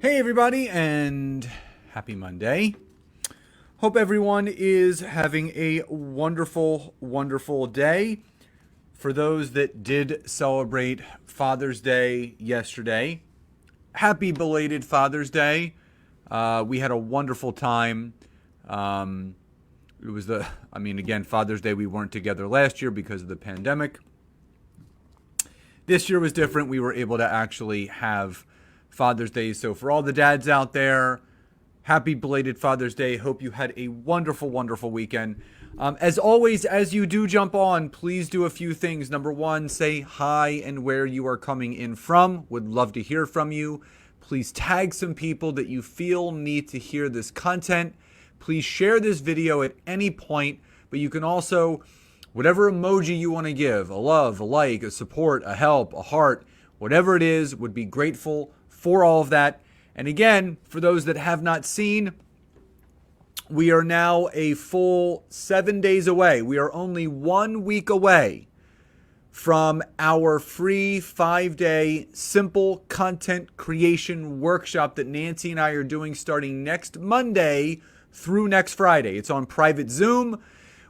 Hey everybody, and happy Monday. Hope everyone is having a wonderful, wonderful day. For those that did celebrate Father's Day yesterday, happy belated Father's Day. We had a wonderful time. It was again, Father's Day, we weren't together last year because of the pandemic. This year was different. We were able to actually have Father's Day. So for all the dads out there, happy belated Father's Day. Hope you had a wonderful, wonderful weekend. As always, as you do jump on, please do a few things. Number one, say hi and where you are coming in from. Would love to hear from you. Please tag some people that you feel need to hear this content. Please share this video at any point, but you can also, whatever emoji you want to give, a love, a like, a support, a help, a heart, whatever it is, would be grateful for all of that. And again, for those that have not seen, we are now a full 7 days away. We are only 1 week away from our free 5-day simple content creation workshop that Nancy and I are doing starting next Monday through next Friday. It's on private Zoom.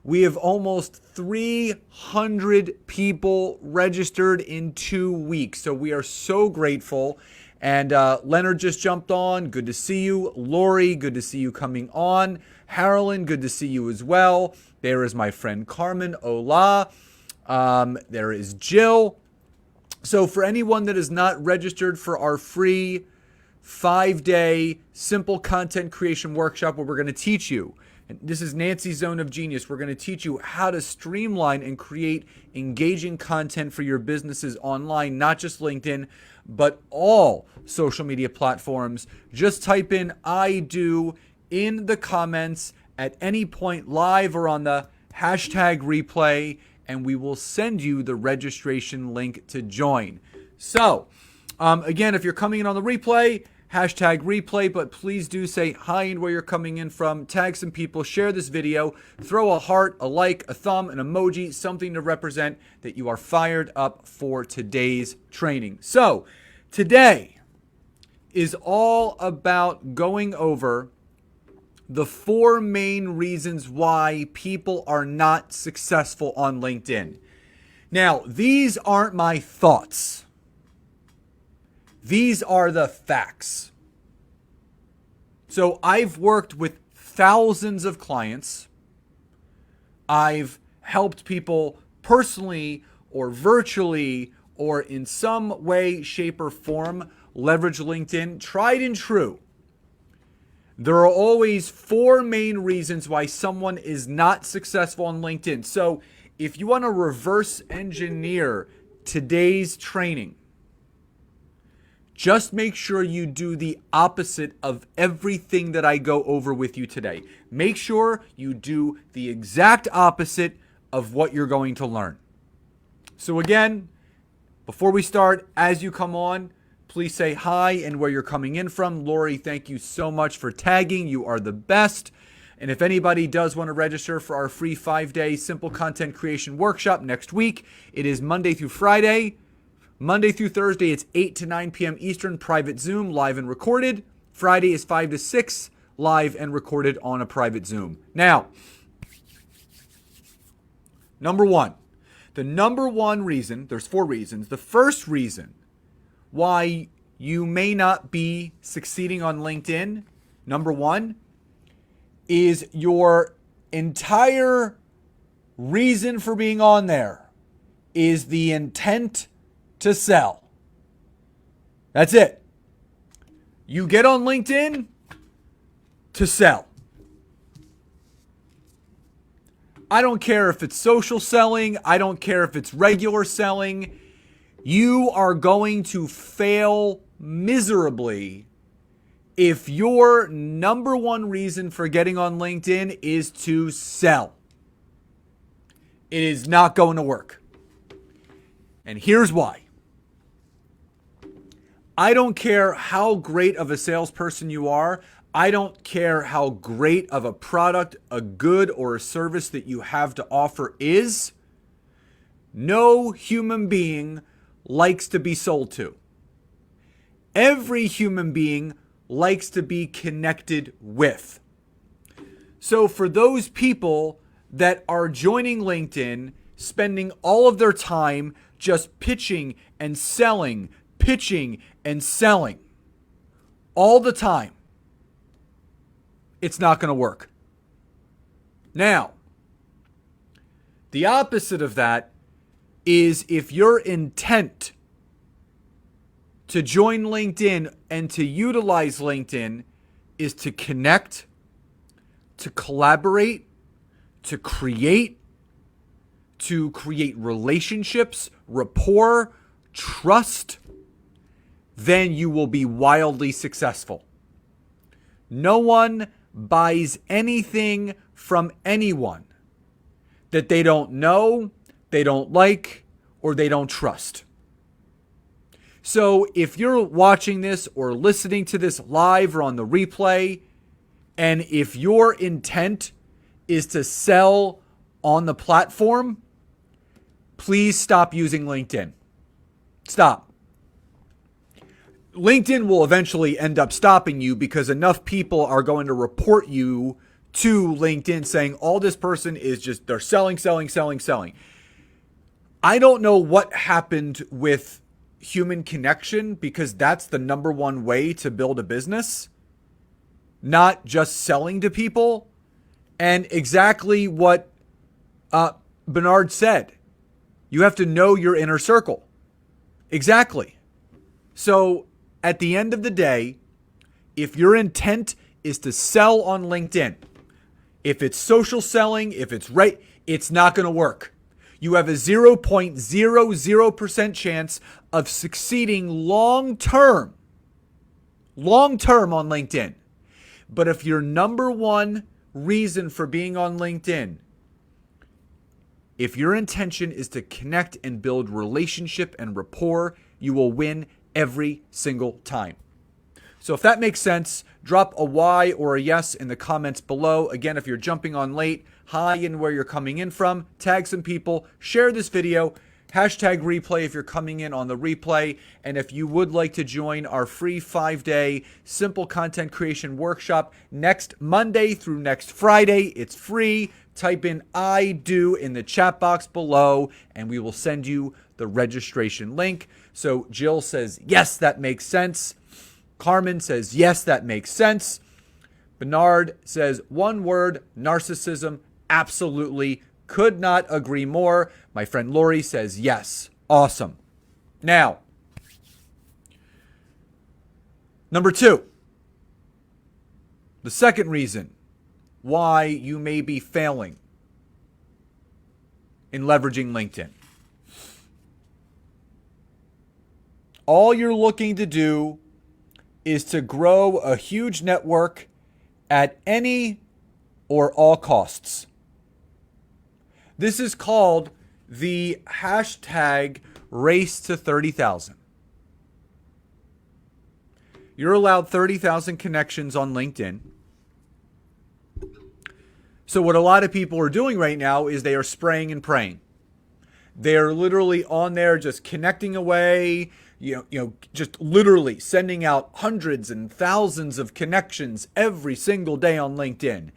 We have almost 300 people registered in 2 weeks. So we are so grateful. And Leonard just jumped on. Good to see you. Lori, good to see you coming on. Harlan, good to see you as well. There is my friend Carmen. Hola. There is Jill. So for anyone that is not registered for our free 5-day simple content creation workshop, where we're going to teach you, and this is Nancy's Zone of Genius, we're going to teach you how to streamline and create engaging content for your businesses online, not just LinkedIn, but all social media platforms. Just type in "I do" in the comments at any point, live or on the hashtag replay, and we will send you the registration link to join. So, again, if you're coming in on the replay, hashtag replay, but please do say hi and where you're coming in from. Tag some people, share this video, throw a heart, a like, a thumb, an emoji, something to represent that you are fired up for today's training. So today is all about going over the 4 main reasons why people are not successful on LinkedIn. Now, these aren't my thoughts. These are the facts. So I've worked with thousands of clients. I've helped people personally or virtually or in some way, shape, or form leverage LinkedIn. Tried and true. There are always 4 main reasons why someone is not successful on LinkedIn. So if you want to reverse engineer today's training, just make sure you do the opposite of everything that I go over with you today. Make sure you do the exact opposite of what you're going to learn. So again, before we start, as you come on, please say hi and where you're coming in from. Lori, thank you so much for tagging. You are the best. And if anybody does want to register for our free 5-day simple content creation workshop next week, it is Monday through Friday. Monday through Thursday, it's 8 to 9 p.m. Eastern, private Zoom, live and recorded. Friday is 5 to 6, live and recorded on a private Zoom. Now, number one. The number one reason, there's 4 reasons. The first reason why you may not be succeeding on LinkedIn, number one, is your entire reason for being on there is the intent to sell. That's it. You get on LinkedIn to sell. I don't care if it's social selling. I don't care if it's regular selling. You are going to fail miserably if your number one reason for getting on LinkedIn is to sell. It is not going to work. And here's why. I don't care how great of a salesperson you are. I don't care how great of a product, a good, or a service that you have to offer is. No human being likes to be sold to. Every human being likes to be connected with. So for those people that are joining LinkedIn, spending all of their time just pitching and selling all the time, it's not going to work. Now, the opposite of that is if your intent to join LinkedIn and to utilize LinkedIn is to connect, to collaborate, to create relationships, rapport, trust, then you will be wildly successful. No one buys anything from anyone that they don't know, they don't like, or they don't trust. So if you're watching this or listening to this live or on the replay, and if your intent is to sell on the platform, please stop using LinkedIn. Stop. LinkedIn will eventually end up stopping you because enough people are going to report you to LinkedIn saying all this person is just, they're selling. I don't know what happened with human connection, because that's the number one way to build a business, not just selling to people. And exactly what Bernard said, you have to know your inner circle. Exactly. So at the end of the day, if your intent is to sell on LinkedIn, if it's social selling, if it's right, it's not going to work. You have a 0.00% chance of succeeding long-term on LinkedIn. But if your number one reason for being on LinkedIn, if your intention is to connect and build relationship and rapport, you will win every single time. So if that makes sense, drop a Y or a yes in the comments below. Again, if you're jumping on late, hi and where you're coming in from, tag some people, share this video, hashtag replay if you're coming in on the replay. And if you would like to join our free 5-day simple content creation workshop next Monday through next Friday, it's free. Type in I do in the chat box below and we will send you the registration link. So Jill says, yes, that makes sense. Carmen says, yes, that makes sense. Bernard says, one word, narcissism. Absolutely. Could not agree more. My friend Lori says, yes. Awesome. Now, number 2, the second reason why you may be failing in leveraging LinkedIn. All you're looking to do is to grow a huge network at any or all costs. This is called the hashtag race to 30,000. You're allowed 30,000 connections on LinkedIn. So what a lot of people are doing right now is they are spraying and praying. They're literally on there just connecting away, just literally sending out hundreds and thousands of connections every single day on LinkedIn.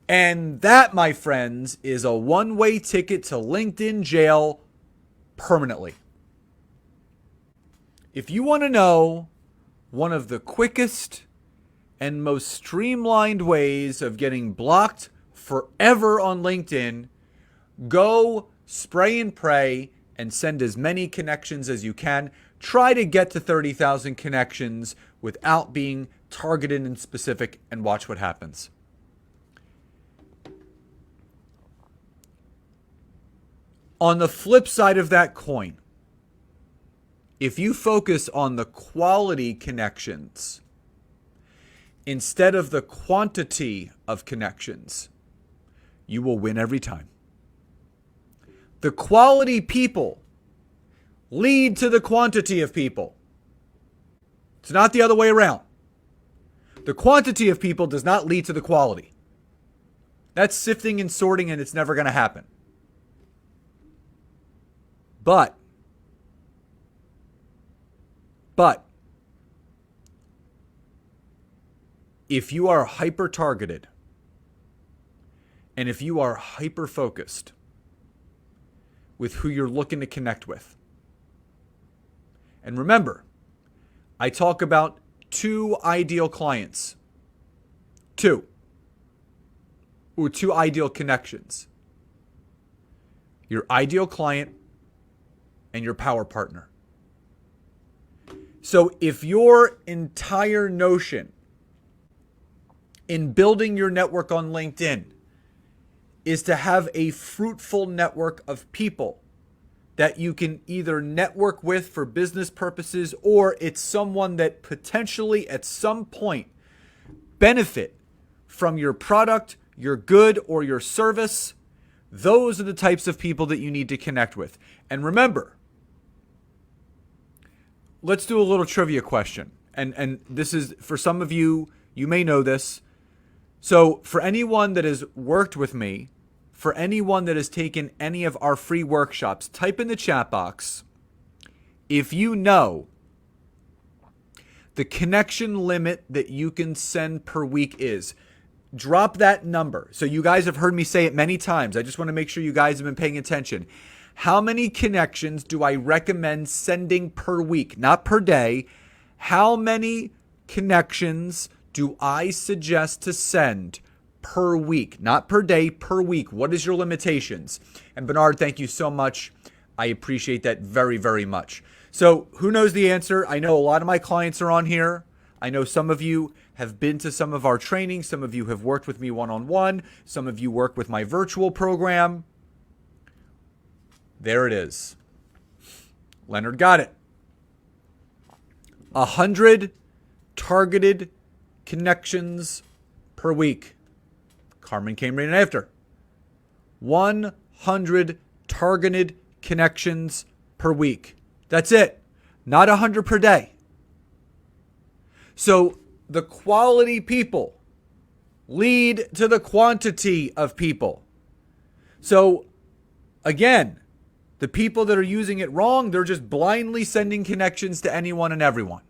And that, my friends, is a one-way ticket to LinkedIn jail permanently. If you want to know one of the quickest and most streamlined ways of getting blocked forever on LinkedIn, go spray and pray and send as many connections as you can. Try to get to 30,000 connections without being targeted and specific, and watch what happens. On the flip side of that coin, if you focus on the quality connections instead of the quantity of connections, you will win every time. The quality people lead to the quantity of people. It's not the other way around. The quantity of people does not lead to the quality. That's sifting and sorting, and it's never going to happen. But if you are hyper targeted and if you are hyper focused with who you're looking to connect with, and remember, I talk about 2 ideal clients, 2 ideal connections. Your ideal client and your power partner. So if your entire notion in building your network on LinkedIn is to have a fruitful network of people that you can either network with for business purposes, or it's someone that potentially at some point benefit from your product, your good, or your service, those are the types of people that you need to connect with. And remember, let's do a little trivia question. And this is, for some of you, you may know this. So for anyone that has worked with me, for anyone that has taken any of our free workshops, type in the chat box if you know the connection limit that you can send per week is. Drop that number. So you guys have heard me say it many times. I just want to make sure you guys have been paying attention. How many connections do I recommend sending per week? Not per day. How many connections do I suggest to send per week? Not per day, per week. What is your limitations? And Bernard, thank you so much. I appreciate that very, very much. So who knows the answer? I know a lot of my clients are on here. I know some of you have been to some of our trainings. Some of you have worked with me one-on-one. Some of you work with my virtual program. There it is. Leonard got it. 100 targeted connections per week. Carmen came right in after. 100 targeted connections per week. That's it. Not 100 per day. So the quality people lead to the quantity of people. So again, the people that are using it wrong, they're just blindly sending connections to anyone and everyone.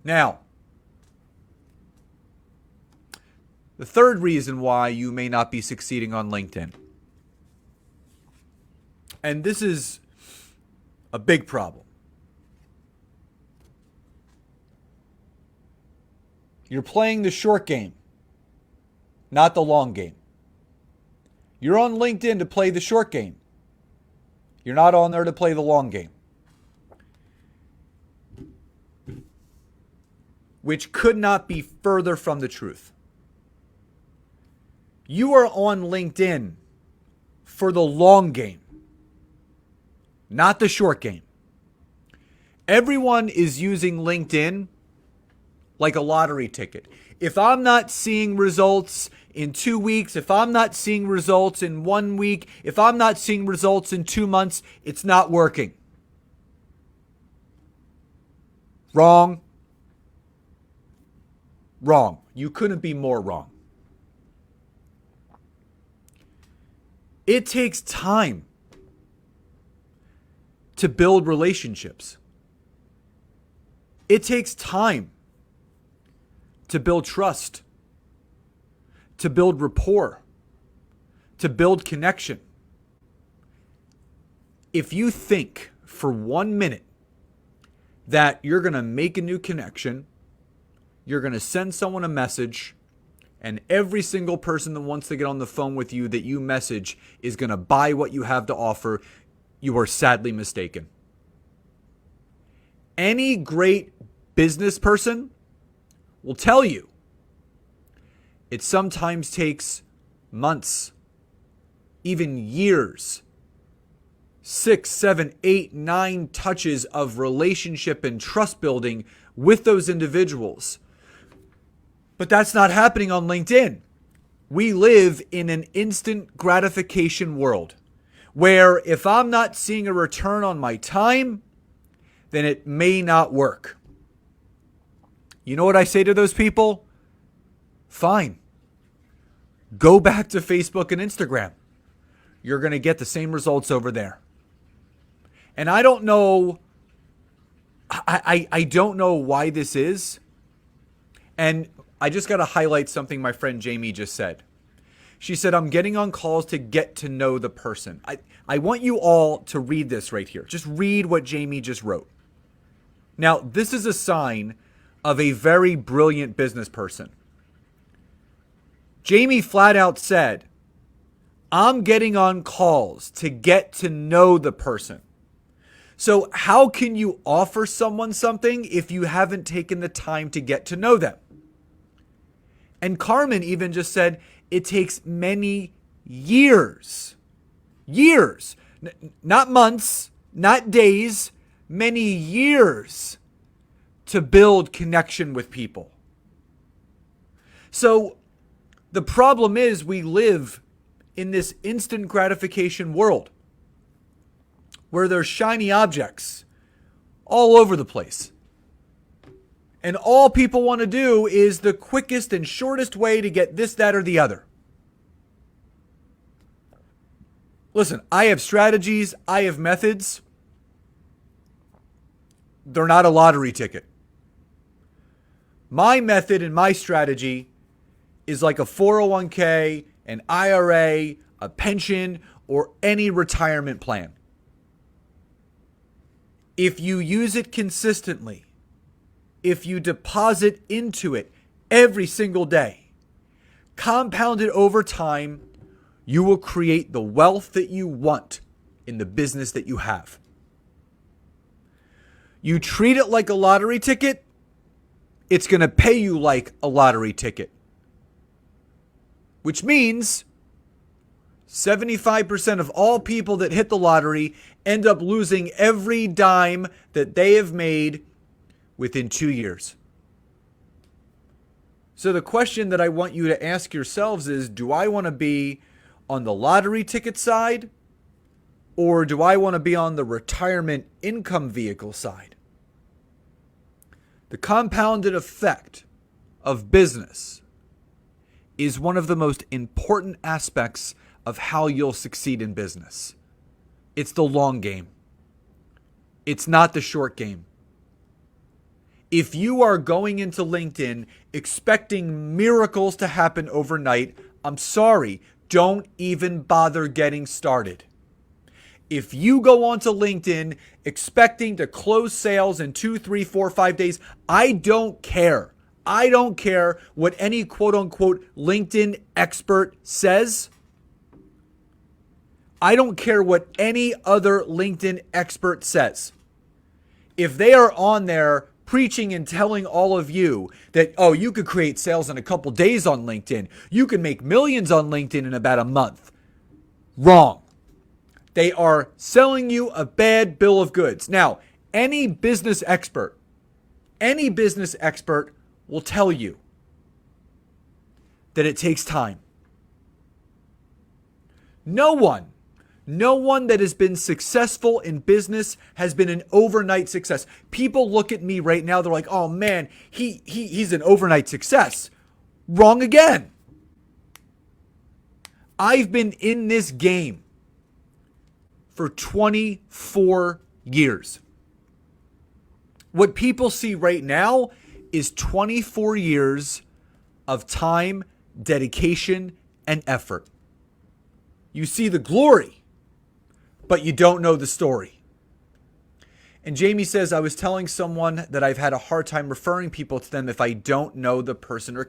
Now, the third reason why you may not be succeeding on LinkedIn, and this is a big problem. You're playing the short game, not the long game. You're on LinkedIn to play the short game. You're not on there to play the long game. Which could not be further from the truth. You are on LinkedIn for the long game, not the short game. Everyone is using LinkedIn like a lottery ticket. If I'm not seeing results in 2 weeks, if I'm not seeing results in 1 week, if I'm not seeing results in 2 months, it's not working. Wrong. Wrong. You couldn't be more wrong. It takes time to build relationships. It takes time to build trust, to build rapport, to build connection. If you think for 1 minute that you're going to make a new connection, you're going to send someone a message, and every single person that wants to get on the phone with you that you message is going to buy what you have to offer, you are sadly mistaken. Any great business person will tell you it sometimes takes months, even years, 6, 7, 8, 9 touches of relationship and trust building with those individuals. But that's not happening on LinkedIn. We live in an instant gratification world where if I'm not seeing a return on my time, then it may not work. You know what I say to those people? Fine. Go back to Facebook and Instagram. You're going to get the same results over there. And I don't know, I don't know why this is. And I just got to highlight something my friend Jamie just said. She said, I'm getting on calls to get to know the person. I want you all to read this right here. Just read what Jamie just wrote. Now, this is a sign of a very brilliant business person. Jamie flat out said, I'm getting on calls to get to know the person. So how can you offer someone something if you haven't taken the time to get to know them? And Carmen even just said, it takes many years, not months, not days, many years to build connection with people. So the problem is we live in this instant gratification world where there's shiny objects all over the place. And all people want to do is the quickest and shortest way to get this, that, or the other. Listen, I have strategies. I have methods. They're not a lottery ticket. My method and my strategy is like a 401k, an IRA, a pension, or any retirement plan. If you use it consistently, if you deposit into it every single day, compound it over time, you will create the wealth that you want in the business that you have. You treat it like a lottery ticket, it's going to pay you like a lottery ticket. Which means 75% of all people that hit the lottery end up losing every dime that they have made within 2 years. So the question that I want you to ask yourselves is, do I want to be on the lottery ticket side, or do I want to be on the retirement income vehicle side? The compounded effect of business is one of the most important aspects of how you'll succeed in business. It's the long game. It's not the short game. If you are going into LinkedIn expecting miracles to happen overnight, I'm sorry, don't even bother getting started. If you go onto LinkedIn expecting to close sales in 2, 3, 4, 5 days, I don't care. I don't care what any quote unquote LinkedIn expert says. I don't care what any other LinkedIn expert says. If they are on there preaching and telling all of you that, oh, you could create sales in a couple days on LinkedIn, you can make millions on LinkedIn in about a month. Wrong. They are selling you a bad bill of goods. Now, any business expert will tell you that it takes time. No one that has been successful in business has been an overnight success. People look at me right now, they're like, oh man, he's an overnight success. Wrong again. I've been in this game for 24 years. What people see right now is 24 years of time, dedication, and effort. You see the glory, but you don't know the story. And Jamie says, I was telling someone that I've had a hard time referring people to them if I don't know the person.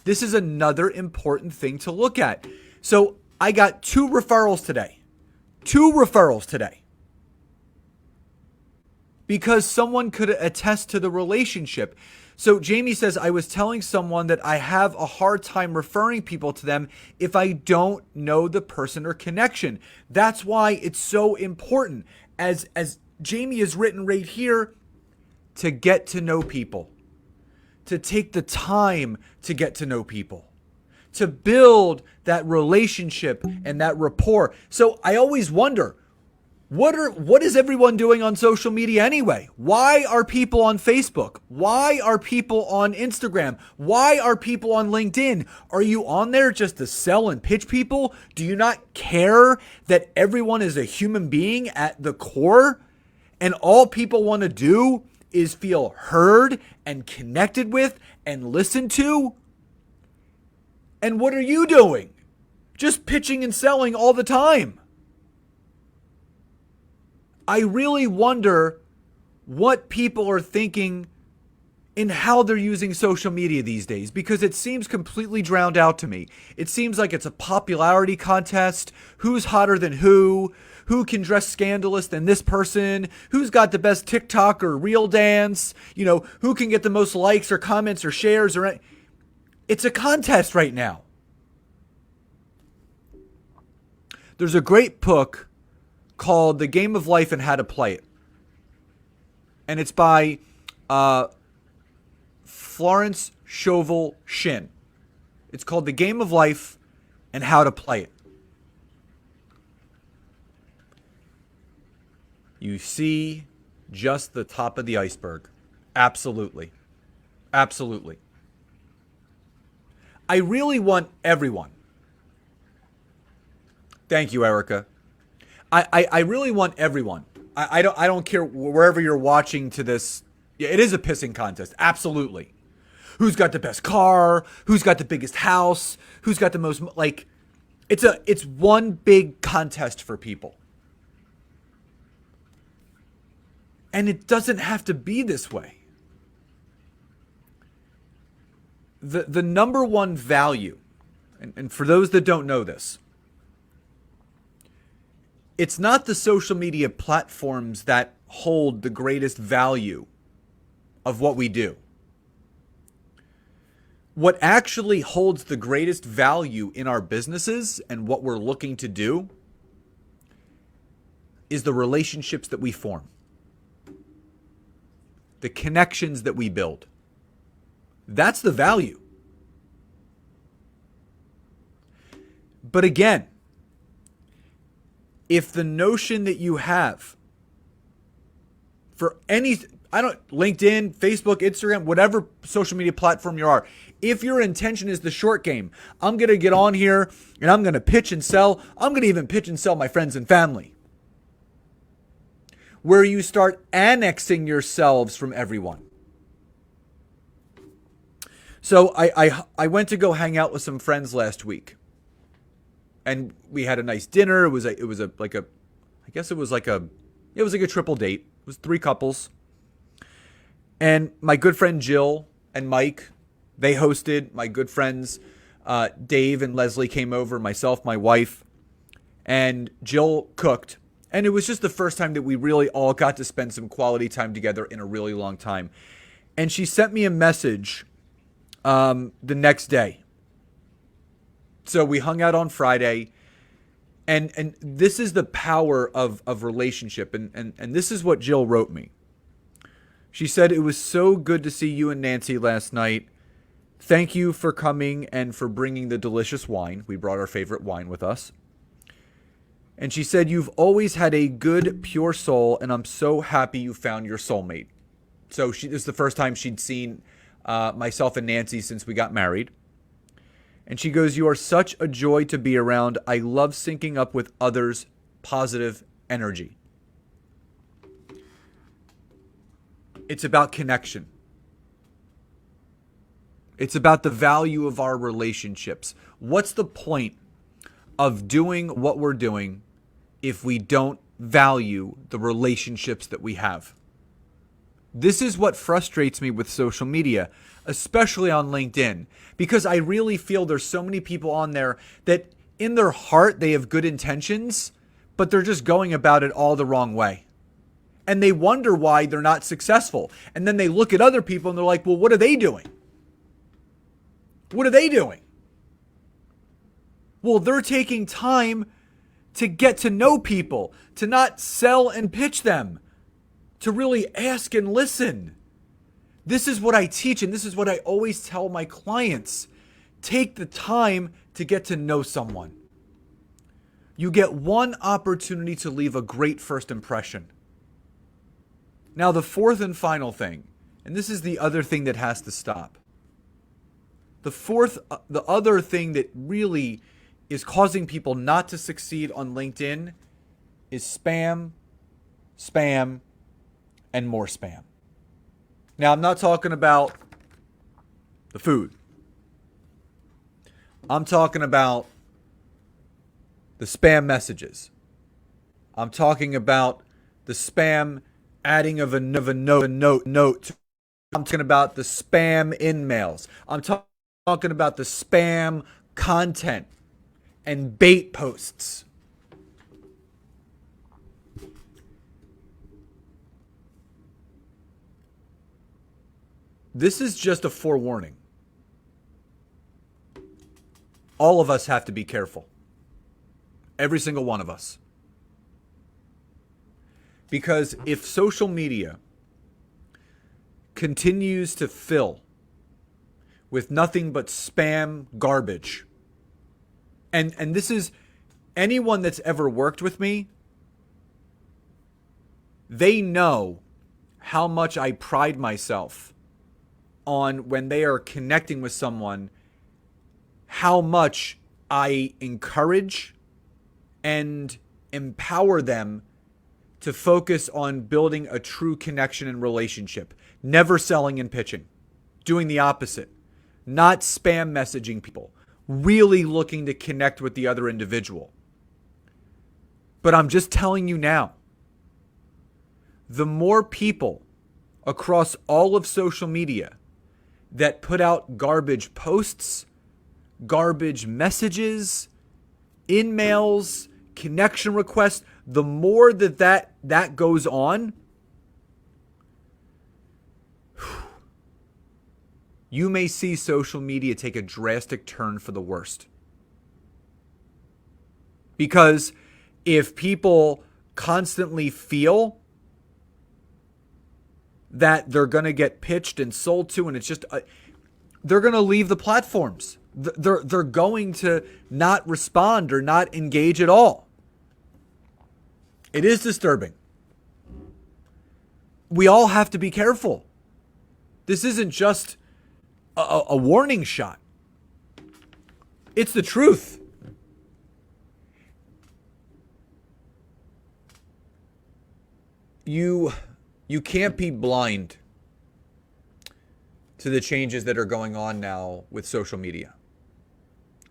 This is another important thing to look at. So I got 2 referrals today. Because someone could attest to the relationship. So Jamie says, I was telling someone that I have a hard time referring people to them if I don't know the person or connection. That's why it's so important, as Jamie has written right here, to get to know people, to take the time to get to know people, to build that relationship and that rapport. So I always wonder, what is everyone doing on social media anyway? Why are people on Facebook? Why are people on Instagram? Why are people on LinkedIn? Are you on there just to sell and pitch people? Do you not care that everyone is a human being at the core? And all people want to do is feel heard and connected with and listened to. And what are you doing? Just pitching and selling all the time. I really wonder what people are thinking in how they're using social media these days, because it seems completely drowned out to me. It seems like it's a popularity contest. Who's hotter than who? Who can dress scandalous than this person? Who's got the best TikTok or reel dance? Who can get the most likes or comments or shares? It's a contest right now. There's a great book called The Game of Life and How to Play It. And it's by Florence Scovel Shinn. It's called The Game of Life and How to Play It. You see just the top of the iceberg. Absolutely. Absolutely. I really want everyone. Thank you, Erica. I really want everyone. I don't care wherever you're watching to this. Yeah, it is a pissing contest. Absolutely. Who's got the best car? Who's got the biggest house? Who's got the most, it's one big contest for people. And it doesn't have to be this way. The number one value, and for those that don't know this, it's not the social media platforms that hold the greatest value of what we do. What actually holds the greatest value in our businesses and what we're looking to do is the relationships that we form, the connections that we build. That's the value. But again, if the notion that you have for LinkedIn, Facebook, Instagram, whatever social media platform you are, if your intention is the short game, I'm going to get on here and I'm going to pitch and sell. I'm going to even pitch and sell my friends and family. Where you start annexing yourselves from everyone. So I went to go hang out with some friends last week. And we had a nice dinner. It was a triple date. It was 3 couples. And my good friend Jill and Mike, they hosted. My good friends Dave and Leslie came over, myself, my wife, and Jill cooked. And it was just the first time that we really all got to spend some quality time together in a really long time. And she sent me a message the next day. So we hung out on Friday, and this is the power of relationship. And this is what Jill wrote me. She said, "It was so good to see you and Nancy last night. Thank you for coming and for bringing the delicious wine." We brought our favorite wine with us. And she said, "You've always had a good, pure soul, and I'm so happy you found your soulmate." So this is the first time she'd seen myself and Nancy since we got married. And she goes, "You are such a joy to be around. I love syncing up with others' positive energy." It's about connection. It's about the value of our relationships. What's the point of doing what we're doing if we don't value the relationships that we have? This is what frustrates me with social media, especially on LinkedIn, because I really feel there's so many people on there that in their heart they have good intentions, but they're just going about it all the wrong way. And they wonder why they're not successful. And then they look at other people and they're like, well, what are they doing? What are they doing? Well, they're taking time to get to know people, to not sell and pitch them, to really ask and listen. This is what I teach, and this is what I always tell my clients. Take the time to get to know someone. You get one opportunity to leave a great first impression. Now, the fourth and final thing, and this is the other thing that has to stop. The other thing that really is causing people not to succeed on LinkedIn is spam, and more spam. Now, I'm not talking about the food. I'm talking about the spam messages. I'm talking about the spam adding of a note. I'm talking about the spam in-mails. I'm talking about the spam content and bait posts. This is just a forewarning. All of us have to be careful. Every single one of us. Because if social media continues to fill with nothing but spam garbage, and this is anyone that's ever worked with me, they know how much I pride myself on when they are connecting with someone, how much I encourage and empower them to focus on building a true connection and relationship. Never selling and pitching. Doing the opposite. Not spam messaging people. Really looking to connect with the other individual. But I'm just telling you now, the more people across all of social media that put out garbage posts, garbage messages, in-mails, connection requests, the more that goes on, you may see social media take a drastic turn for the worst. Because if people constantly feel that they're going to get pitched and sold to, and it's just, they're going to leave the platforms. They're going to not respond or not engage at all. It is disturbing. We all have to be careful. This isn't just a warning shot. It's the truth. You can't be blind to the changes that are going on now with social media.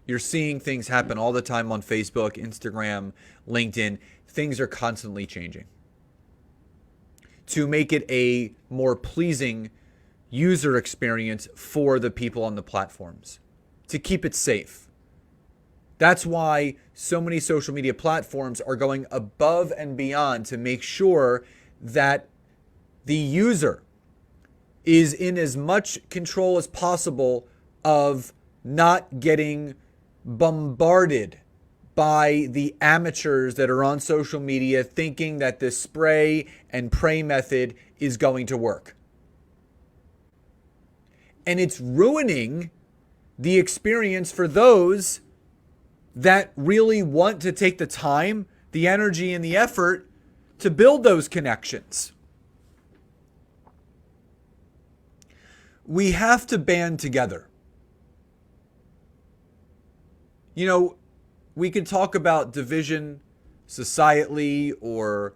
You're seeing things happen all the time on Facebook, Instagram, LinkedIn. Things are constantly changing to make it a more pleasing user experience for the people on the platforms, to keep it safe. That's why so many social media platforms are going above and beyond to make sure that the user is in as much control as possible of not getting bombarded by the amateurs that are on social media thinking that this spray and pray method is going to work. And it's ruining the experience for those that really want to take the time, the energy, and the effort to build those connections. We have to band together. You know, we can talk about division societally or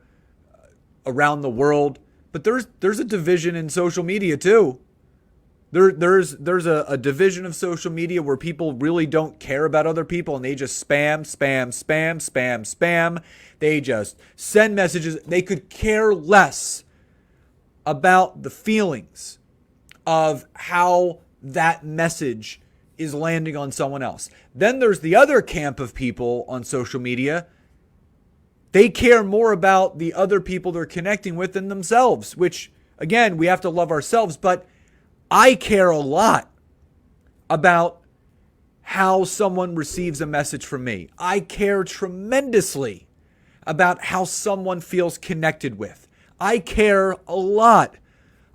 around the world, but there's a division in social media too. There's a division of social media where people really don't care about other people and they just spam. They just send messages. They could care less about the feelings of how that message is landing on someone else. Then there's the other camp of people on social media. They care more about the other people they're connecting with than themselves, which, again, we have to love ourselves. But I care a lot about how someone receives a message from me. I care tremendously about how someone feels connected with. I care a lot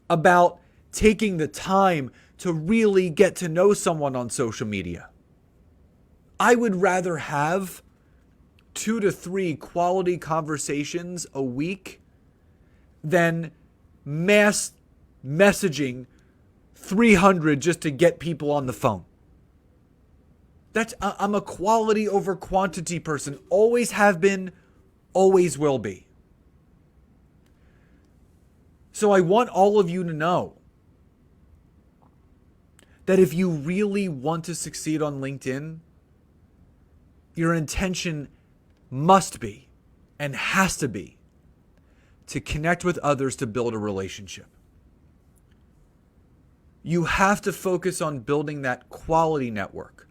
about taking the time to really get to know someone on social media. I would rather have 2 to 3 quality conversations a week than mass messaging 300 just to get people on the phone. I'm a quality over quantity person. Always have been, always will be. So I want all of you to know that if you really want to succeed on LinkedIn, your intention must be and has to be to connect with others to build a relationship. You have to focus on building that quality network,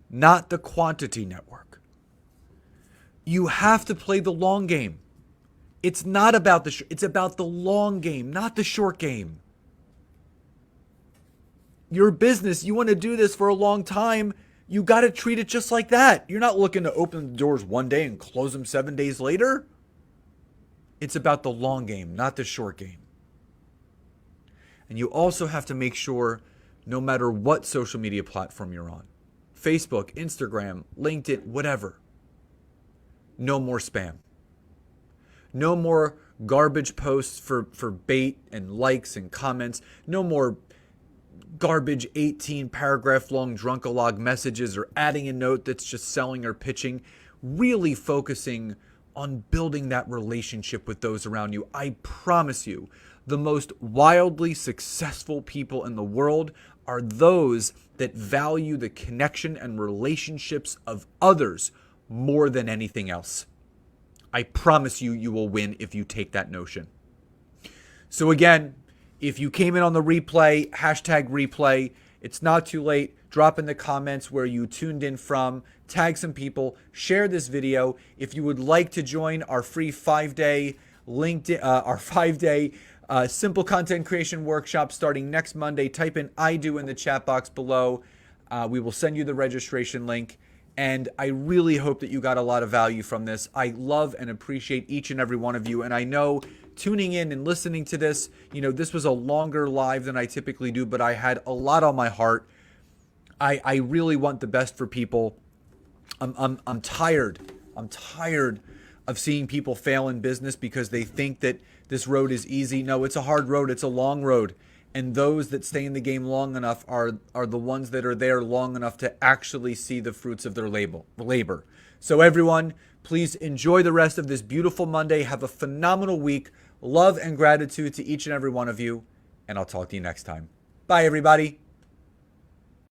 not the quantity network. You have to play the long game. It's not about it's about the long game, not the short game. Your business, you want to do this for a long time, you got to treat it just like that. You're not looking to open the doors one day and close them 7 days later. It's about the long game, not the short game. And you also have to make sure, no matter what social media platform you're on, Facebook, Instagram, LinkedIn, whatever, no more spam. No more garbage posts for bait and likes and comments. No more garbage 18 paragraph long drunkalog messages or adding a note that's just selling or pitching. Really focusing on building that relationship with those around you. I promise you, the most wildly successful people in the world are those that value the connection and relationships of others more than anything else. I promise you, you will win if you take that notion. So again, if you came in on the replay, #replay, it's not too late. Drop in the comments where you tuned in from, tag some people, share this video. If you would like to join our free 5-day LinkedIn, our 5-day simple content creation workshop starting next Monday, type in "I do" in the chat box below. We will send you the registration link. And I really hope that you got a lot of value from this. I love and appreciate each and every one of you. And I know tuning in and listening to this, this was a longer live than I typically do, but I had a lot on my heart. I really want the best for people. I'm tired. I'm tired of seeing people fail in business because they think that this road is easy. No, it's a hard road. It's a long road. And those that stay in the game long enough are the ones that are there long enough to actually see the fruits of their labor. So everyone, please enjoy the rest of this beautiful Monday. Have a phenomenal week. Love and gratitude to each and every one of you. And I'll talk to you next time. Bye, everybody.